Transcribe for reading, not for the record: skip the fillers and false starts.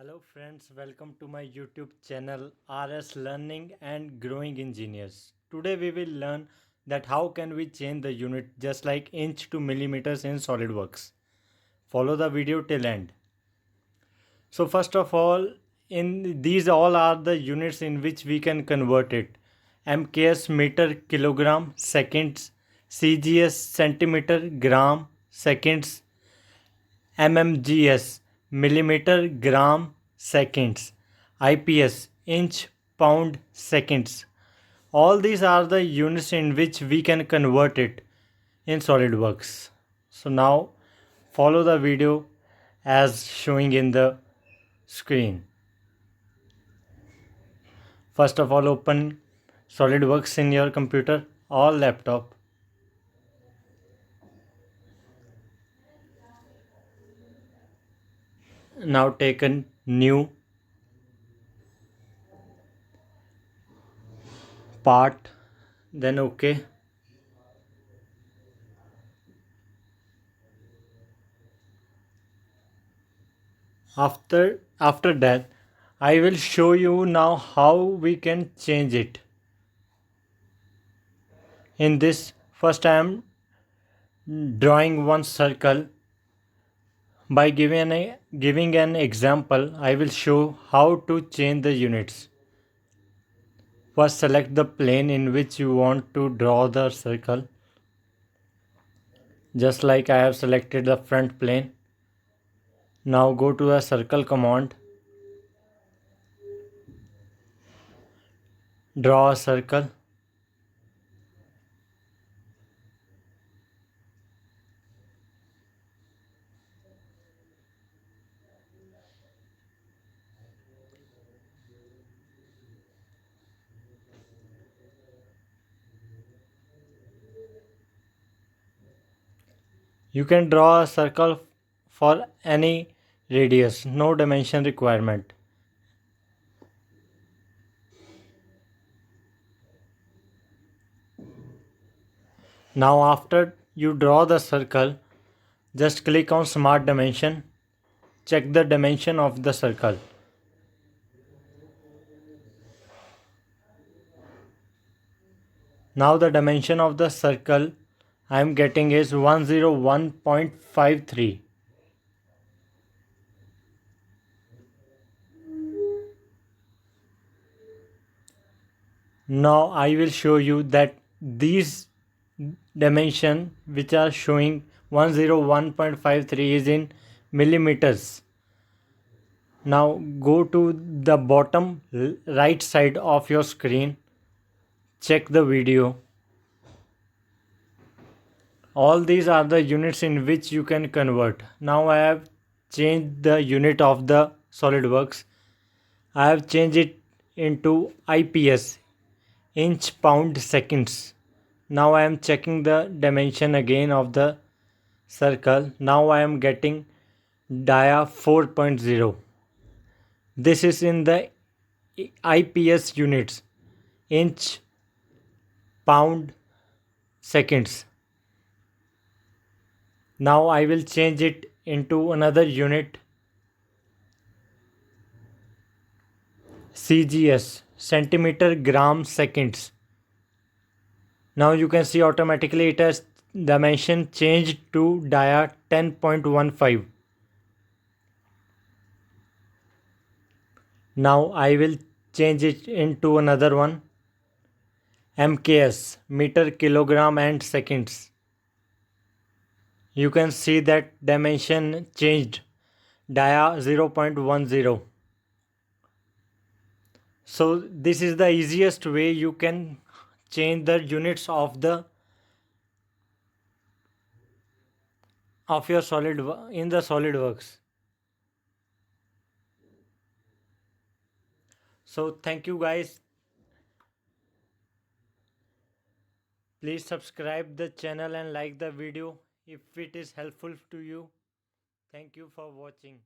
Hello friends, welcome to my YouTube channel RS Learning and Growing Engineers. Today we will learn that how can we change the unit just like inch to millimeters in SolidWorks. Follow the video till end. So first of all, in these all are the units in which we can convert it. MKS meter kilogram seconds, CGS centimeter gram seconds, mmgs millimeter gram seconds, IPS inch pound seconds. All these are the units in which we can convert it in SolidWorks. So now follow the video as showing in the screen. First of all, open SolidWorks in your computer or laptop. Now take a new part, then OK. After that, I will show you now how we can change it. In this, first I am drawing one circle. By giving an example, I will show how to change the units. First, select the plane in which you want to draw the circle. Just like I have selected the front plane. Now go to the circle command. Draw a circle. You can draw a circle for any radius, no dimension requirement. Now after you draw the circle, just click on Smart Dimension. Check the dimension of the circle. Now the dimension of the circle I am getting is 101.53. Now I will show you that these dimension which are showing 101.53 is in millimeters. Now go to the bottom right side of your screen. Check the video. All these are the units in which you can convert. Now I have changed the unit of the SolidWorks. I have changed it into IPS, inch pound seconds. Now I am checking the dimension again of the circle. Now I am getting dia 4.0. This is in the IPS units, inch pound seconds. Now I will change it into another unit, CGS centimeter gram seconds. Now you can see automatically it has dimension changed to dia 10.15. Now I will change it into another one, MKS meter kilogram and seconds. You can see that dimension changed, dia 0.10. So this is the easiest way you can change the units of your in the SolidWorks. So thank you guys. Please subscribe the channel and like the video if it is helpful to you. Thank you for watching.